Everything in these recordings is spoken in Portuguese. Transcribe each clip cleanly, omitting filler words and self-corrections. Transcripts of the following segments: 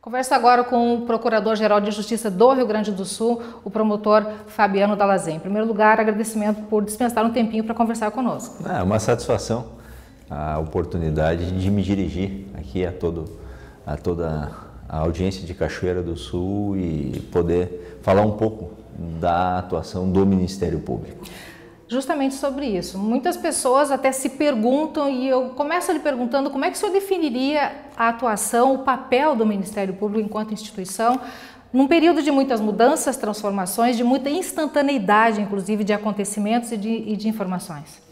Converso agora com o Procurador-Geral de Justiça do Rio Grande do Sul, o promotor Fabiano Dall'Azen. Em primeiro lugar, agradecimento por dispensar um tempinho para conversar conosco. É uma satisfação a oportunidade de me dirigir aqui a toda a audiência de Cachoeira do Sul e poder falar um pouco da atuação do Ministério Público. Justamente sobre isso. Muitas pessoas até se perguntam, e eu começo lhe perguntando, como é que o senhor definiria a atuação, o papel do Ministério Público enquanto instituição, num período de muitas mudanças, transformações, de muita instantaneidade, inclusive, de acontecimentos e de informações?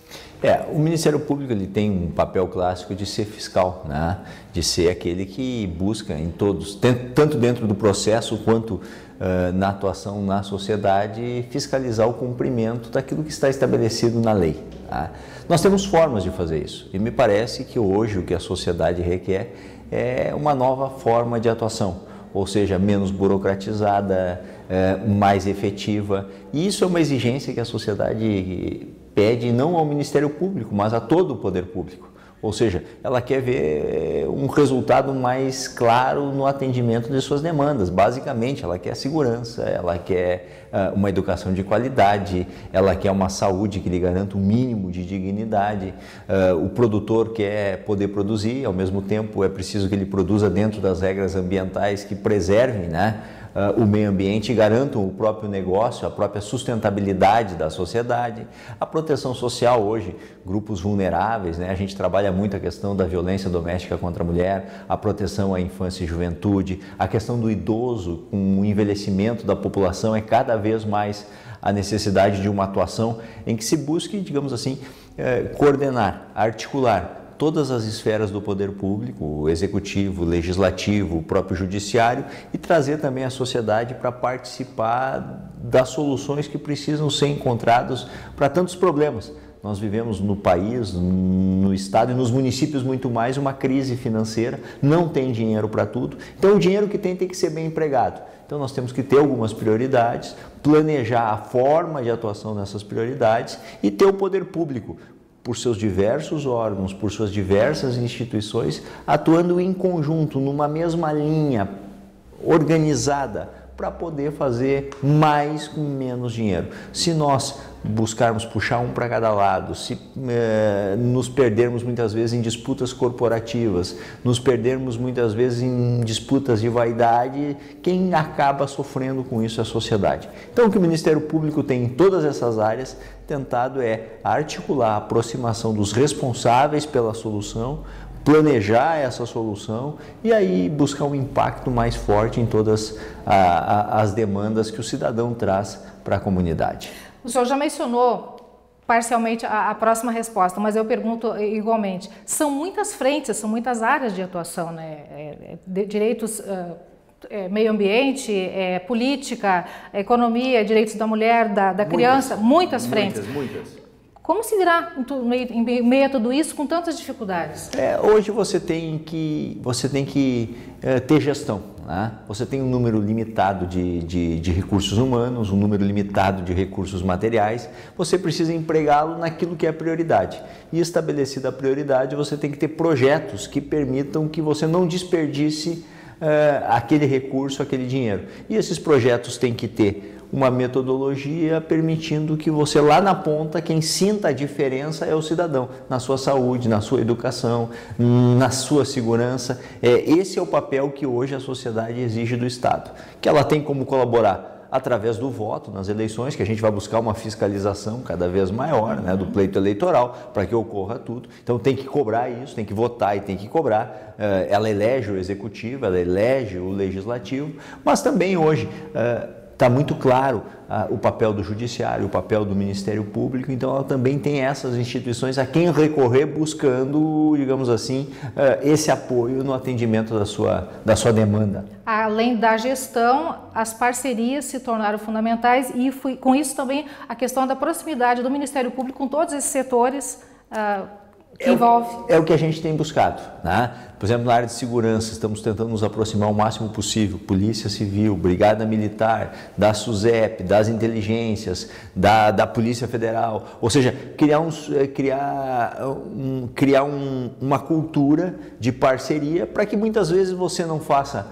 O Ministério Público ele tem um papel clássico de ser fiscal, né? De ser aquele que busca em todos, tanto dentro do processo quanto na atuação na sociedade, fiscalizar o cumprimento daquilo que está estabelecido na lei. Tá? Nós temos formas de fazer isso e me parece que hoje o que a sociedade requer é uma nova forma de atuação, ou seja, menos burocratizada, mais efetiva, e isso é uma exigência que a sociedade pede não ao Ministério Público, mas a todo o poder público. Ou seja, ela quer ver um resultado mais claro no atendimento de suas demandas. Basicamente, ela quer segurança, ela quer uma educação de qualidade, ela quer uma saúde que lhe garanta um mínimo de dignidade. O produtor quer poder produzir, ao mesmo tempo é preciso que ele produza dentro das regras ambientais que preservem, né, o meio ambiente e garantam o próprio negócio, a própria sustentabilidade da sociedade. A proteção social hoje, grupos vulneráveis, né? A gente trabalha muito a questão da violência doméstica contra a mulher, a proteção à infância e juventude, a questão do idoso, com o envelhecimento da população, é cada vez mais a necessidade de uma atuação em que se busque, digamos assim, coordenar, articular todas as esferas do poder público, o executivo, o legislativo, o próprio judiciário, e trazer também a sociedade para participar das soluções que precisam ser encontradas para tantos problemas. Nós vivemos no país, no estado e nos municípios muito mais uma crise financeira, não tem dinheiro para tudo, então o dinheiro que tem que ser bem empregado. Então nós temos que ter algumas prioridades, planejar a forma de atuação nessas prioridades e ter o poder público, por seus diversos órgãos, por suas diversas instituições, atuando em conjunto, numa mesma linha, organizada, para poder fazer mais com menos dinheiro. Se nós buscarmos puxar um para cada lado, se nos perdermos muitas vezes em disputas corporativas, nos perdermos muitas vezes em disputas de vaidade, quem acaba sofrendo com isso é a sociedade. Então o que o Ministério Público tem em todas essas áreas tentado é articular a aproximação dos responsáveis pela solução, planejar essa solução e aí buscar um impacto mais forte em todas as demandas que o cidadão traz para a comunidade. O senhor já mencionou parcialmente a próxima resposta, mas eu pergunto igualmente. São muitas frentes, são muitas áreas de atuação, né? Direitos, meio ambiente, política, economia, direitos da mulher, da criança, muitas frentes. Muitas. Como se dirá em meio a tudo isso com tantas dificuldades? Hoje você tem que ter gestão. Né? Você tem um número limitado de recursos humanos, um número limitado de recursos materiais, você precisa empregá-lo naquilo que é a prioridade. E estabelecida a prioridade, você tem que ter projetos que permitam que você não desperdice aquele recurso, aquele dinheiro. E esses projetos têm que ter uma metodologia permitindo que você lá na ponta, quem sinta a diferença é o cidadão, na sua saúde, na sua educação, na sua segurança. Esse é o papel que hoje a sociedade exige do Estado, que ela tem como colaborar através do voto nas eleições, que a gente vai buscar uma fiscalização cada vez maior, né, do pleito eleitoral, para que ocorra tudo. Então tem que cobrar isso, tem que votar e tem que cobrar. Ela elege o executivo, ela elege o legislativo, mas também hoje está muito claro o papel do Judiciário, o papel do Ministério Público, então ela também tem essas instituições a quem recorrer buscando, digamos assim, esse apoio no atendimento da sua demanda. Além da gestão, as parcerias se tornaram fundamentais e com isso também a questão da proximidade do Ministério Público com todos esses setores que envolve. É o que a gente tem buscado, né? Por exemplo, na área de segurança, estamos tentando nos aproximar o máximo possível, Polícia Civil, Brigada Militar, da SUSEP, das inteligências, da Polícia Federal, ou seja, criar uma cultura de parceria para que muitas vezes você não faça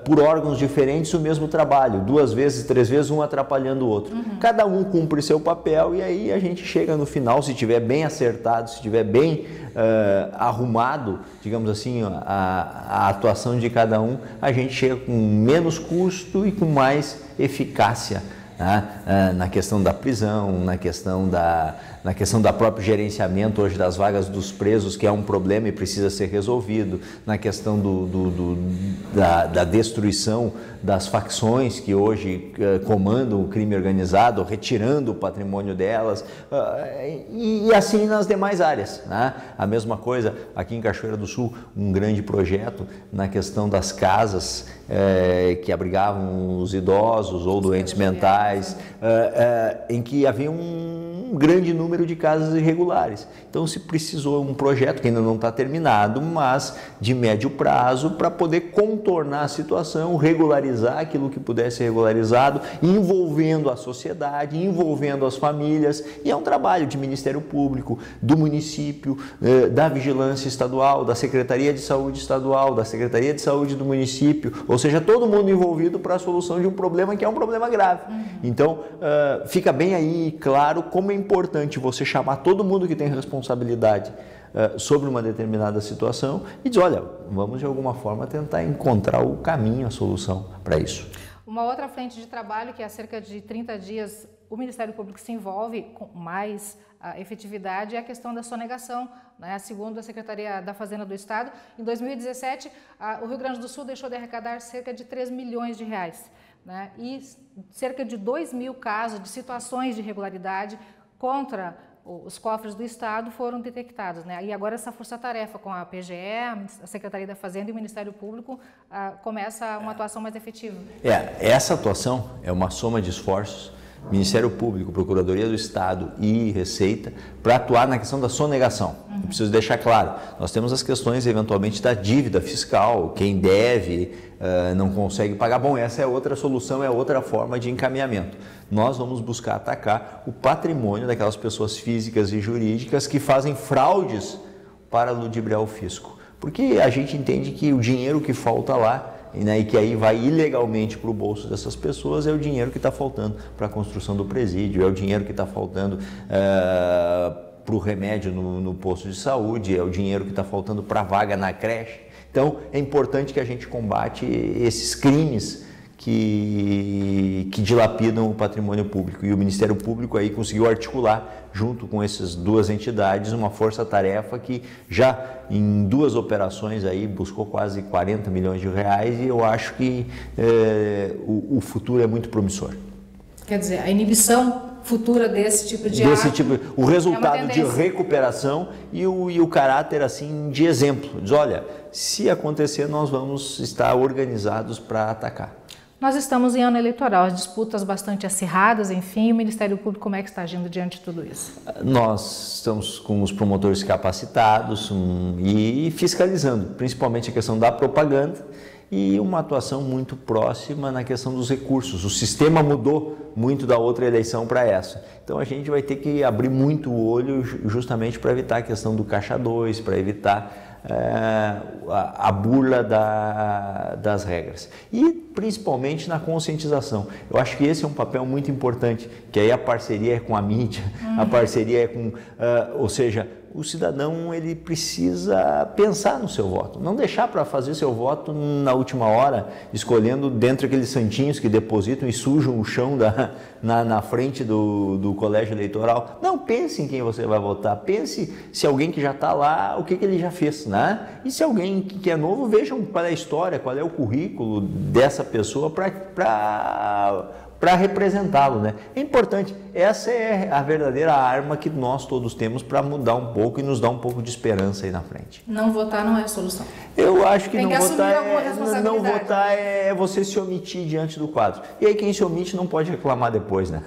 por órgãos diferentes o mesmo trabalho, 2 vezes, 3 vezes, um atrapalhando o outro. Cada um cumpre seu papel e aí a gente chega no final, se estiver bem acertado, se estiver bem arrumado, digamos assim, a atuação de cada um, a gente chega com menos custo e com mais eficácia, né? Na questão da prisão, na questão da próprio gerenciamento hoje das vagas dos presos, que é um problema e precisa ser resolvido, na questão da destruição das facções que hoje comandam o crime organizado, retirando o patrimônio delas, e assim nas demais áreas, né? A mesma coisa aqui em Cachoeira do Sul, um grande projeto na questão das casas que abrigavam os idosos ou doentes mentais, em que havia um grande número de casas irregulares. Então se precisou um projeto que ainda não está terminado, mas de médio prazo, para poder contornar a situação, regularizar aquilo que pudesse ser regularizado, envolvendo a sociedade, envolvendo as famílias, e é um trabalho de Ministério Público, do município, da Vigilância Estadual, da Secretaria de Saúde Estadual, da Secretaria de Saúde do município, ou seja, todo mundo envolvido para a solução de um problema que é um problema grave. Então, fica bem aí claro como é importante você chamar todo mundo que tem responsabilidade sobre uma determinada situação e dizer, olha, vamos de alguma forma tentar encontrar o caminho, a solução para isso. Uma outra frente de trabalho que há cerca de 30 dias o Ministério Público se envolve com mais efetividade é a questão da sonegação, né? Segundo a Secretaria da Fazenda do Estado, em 2017 o Rio Grande do Sul deixou de arrecadar cerca de 3 milhões de reais, né? E cerca de 2.000 casos de situações de irregularidade contra os cofres do Estado foram detectados, né? E agora essa força-tarefa com a PGE, a Secretaria da Fazenda e o Ministério Público começa uma atuação mais efetiva. Essa atuação é uma soma de esforços, Ministério Público, Procuradoria do Estado e Receita, para atuar na questão da sonegação. Eu preciso deixar claro, nós temos as questões eventualmente da dívida fiscal, quem deve, não consegue pagar. Bom, essa é outra solução, é outra forma de encaminhamento. Nós vamos buscar atacar o patrimônio daquelas pessoas físicas e jurídicas que fazem fraudes para ludibriar o fisco. Porque a gente entende que o dinheiro que falta lá, e que aí vai ilegalmente para o bolso dessas pessoas, é o dinheiro que está faltando para a construção do presídio, é o dinheiro que está faltando para o remédio no posto de saúde, é o dinheiro que está faltando para a vaga na creche. Então é importante que a gente combate esses crimes que dilapidam o patrimônio público, e o Ministério Público aí conseguiu articular junto com essas duas entidades uma força-tarefa que já em 2 operações aí buscou quase 40 milhões de reais, e eu acho que o futuro é muito promissor. Quer dizer, a inibição futura desse tipo de ato, o resultado de recuperação e o caráter assim de exemplo, diz, olha, se acontecer nós vamos estar organizados para atacar. Nós estamos em ano eleitoral, as disputas bastante acirradas, enfim, o Ministério Público como é que está agindo diante de tudo isso? Nós estamos com os promotores capacitados e fiscalizando, principalmente a questão da propaganda e uma atuação muito próxima na questão dos recursos. O sistema mudou muito da outra eleição para essa. Então a gente vai ter que abrir muito o olho justamente para evitar a questão do caixa 2, para evitar a burla das regras. E principalmente na conscientização. Eu acho que esse é um papel muito importante, que aí a parceria é com a mídia, a parceria é com... ou seja, o cidadão ele precisa pensar no seu voto, não deixar para fazer seu voto na última hora, escolhendo dentro daqueles santinhos que depositam e sujam o chão na frente do colégio eleitoral. Não, pense em quem você vai votar, pense se alguém que já está lá, o que ele já fez, né? E se alguém que é novo, vejam qual é a história, qual é o currículo dessa pessoa para representá-lo, né? É importante, essa é a verdadeira arma que nós todos temos para mudar um pouco e nos dar um pouco de esperança aí na frente. Não votar não é a solução. Eu acho que não votar é você se omitir diante do quadro. E aí quem se omite não pode reclamar depois, né?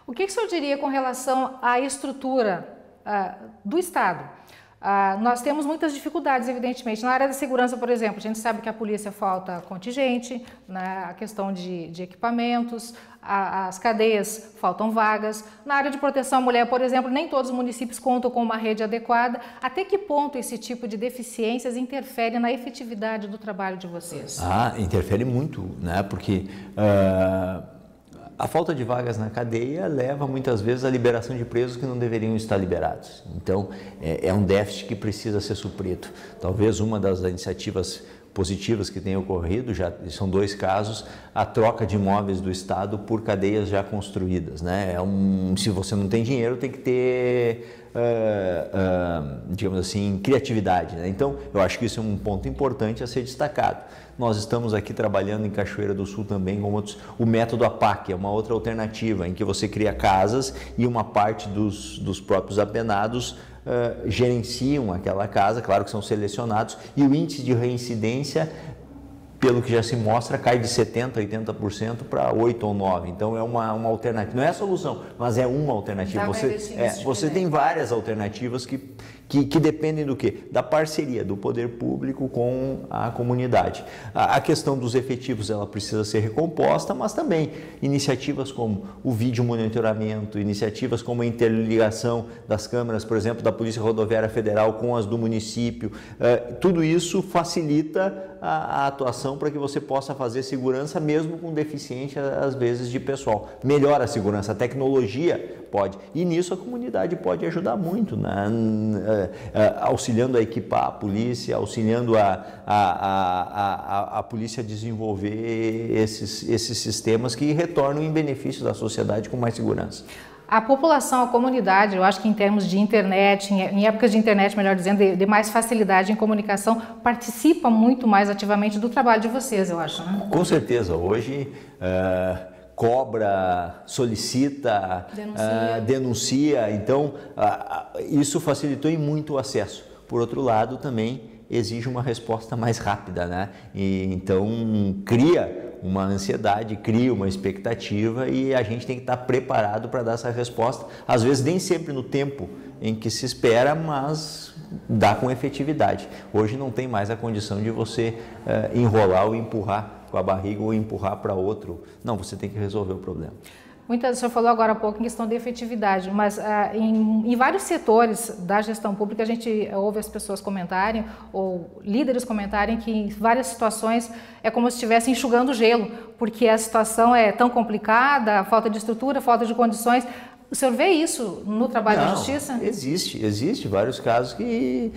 O que o senhor diria com relação à estrutura do Estado? Nós temos muitas dificuldades, evidentemente. Na área da segurança, por exemplo, a gente sabe que a polícia falta contingente, né, a questão de equipamentos, as cadeias faltam vagas. Na área de proteção à mulher, por exemplo, nem todos os municípios contam com uma rede adequada. Até que ponto esse tipo de deficiências interfere na efetividade do trabalho de vocês? Interfere muito, né? Porque a falta de vagas na cadeia leva muitas vezes à liberação de presos que não deveriam estar liberados. Então, é um déficit que precisa ser suprido. Talvez uma das iniciativas positivas que tenha ocorrido, já são 2 casos, a troca de imóveis do Estado por cadeias já construídas, né? Se você não tem dinheiro, tem que ter, digamos assim, criatividade, né? Então, eu acho que isso é um ponto importante a ser destacado. Nós estamos aqui trabalhando em Cachoeira do Sul também com o método APAC, é uma outra alternativa, em que você cria casas e uma parte dos próprios apenados gerenciam aquela casa, claro que são selecionados, e o índice de reincidência, pelo que já se mostra, cai de 70% a 80% para 8% ou 9%. Então é uma alternativa, não é a solução, mas é uma alternativa. Você tem várias alternativas que dependem do quê? Da parceria do poder público com a comunidade. A questão dos efetivos, ela precisa ser recomposta, mas também iniciativas como o vídeo monitoramento, iniciativas como a interligação das câmeras, por exemplo, da Polícia Rodoviária Federal com as do município, tudo isso facilita a atuação para que você possa fazer segurança mesmo com deficiência, às vezes, de pessoal. Melhora a segurança, a tecnologia pode, e nisso a comunidade pode ajudar muito, né? Auxiliando a equipar a polícia, auxiliando a polícia a desenvolver esses sistemas que retornam em benefício da sociedade com mais segurança. A população, a comunidade, eu acho que em termos de internet, em épocas de internet, melhor dizendo, de mais facilidade em comunicação, participa muito mais ativamente do trabalho de vocês, eu acho, né? Com certeza. Hoje cobra, solicita, denuncia. Então, isso facilitou em muito o acesso. Por outro lado, também exige uma resposta mais rápida, né? Então, cria uma ansiedade, cria uma expectativa e a gente tem que estar preparado para dar essa resposta. Às vezes nem sempre no tempo em que se espera, mas dá com efetividade. Hoje não tem mais a condição de você enrolar ou empurrar com a barriga ou empurrar para outro. Não, você tem que resolver o problema. O senhor falou agora há pouco em questão de efetividade, mas em vários setores da gestão pública a gente ouve as pessoas comentarem, ou líderes comentarem que em várias situações é como se estivessem enxugando gelo, porque a situação é tão complicada, falta de estrutura, falta de condições. O senhor vê isso no trabalho da Justiça? Existe vários casos que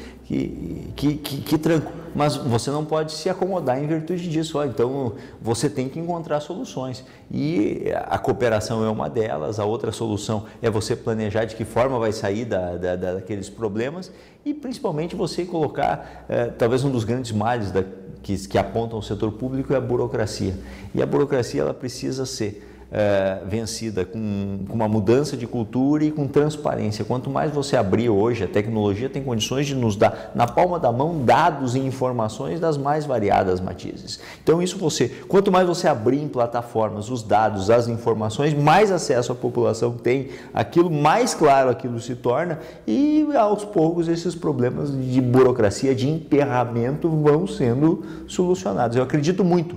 trancam, mas você não pode se acomodar em virtude disso. Então, você tem que encontrar soluções e a cooperação é uma delas. A outra solução é você planejar de que forma vai sair daqueles problemas e principalmente você colocar, talvez um dos grandes males que apontam o setor público é a burocracia. E a burocracia ela precisa ser vencida com uma mudança de cultura e com transparência. Quanto mais você abrir hoje, a tecnologia tem condições de nos dar na palma da mão dados e informações das mais variadas matizes. Então quanto mais você abrir em plataformas os dados, as informações, mais acesso a população tem, mais claro aquilo se torna e aos poucos esses problemas de burocracia, de emperramento vão sendo solucionados. Eu acredito muito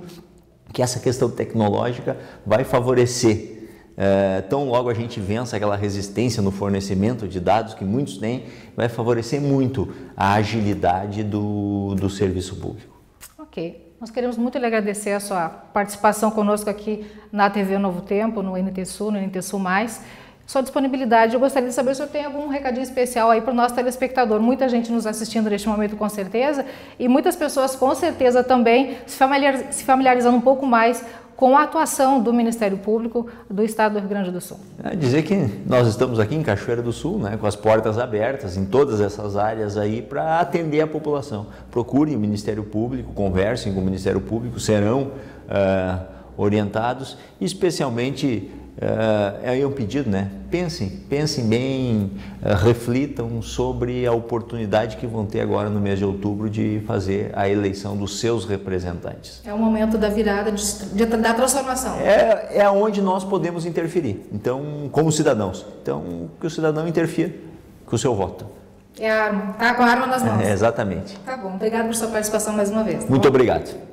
que essa questão tecnológica vai favorecer. Tão logo a gente vença aquela resistência no fornecimento de dados que muitos têm, vai favorecer muito a agilidade do serviço público. Ok. Nós queremos muito lhe agradecer a sua participação conosco aqui na TV Novo Tempo, no NT Sul, no NT Sul+. Sua disponibilidade, eu gostaria de saber se o senhor tem algum recadinho especial aí para o nosso telespectador. Muita gente nos assistindo neste momento, com certeza, e muitas pessoas, com certeza, também se familiarizando um pouco mais com a atuação do Ministério Público do Estado do Rio Grande do Sul. Dizer que nós estamos aqui em Cachoeira do Sul, né, com as portas abertas em todas essas áreas aí para atender a população. Procurem o Ministério Público, conversem com o Ministério Público, serão orientados, especialmente é um pedido, né? Pensem bem, reflitam sobre a oportunidade que vão ter agora no mês de outubro de fazer a eleição dos seus representantes. É o momento da virada, da transformação. É onde nós podemos interferir, então, como cidadãos. Então, que o cidadão interfira com o seu voto. É a arma, tá com a arma nas mãos. Exatamente. Tá bom, obrigado por sua participação mais uma vez. Muito obrigado.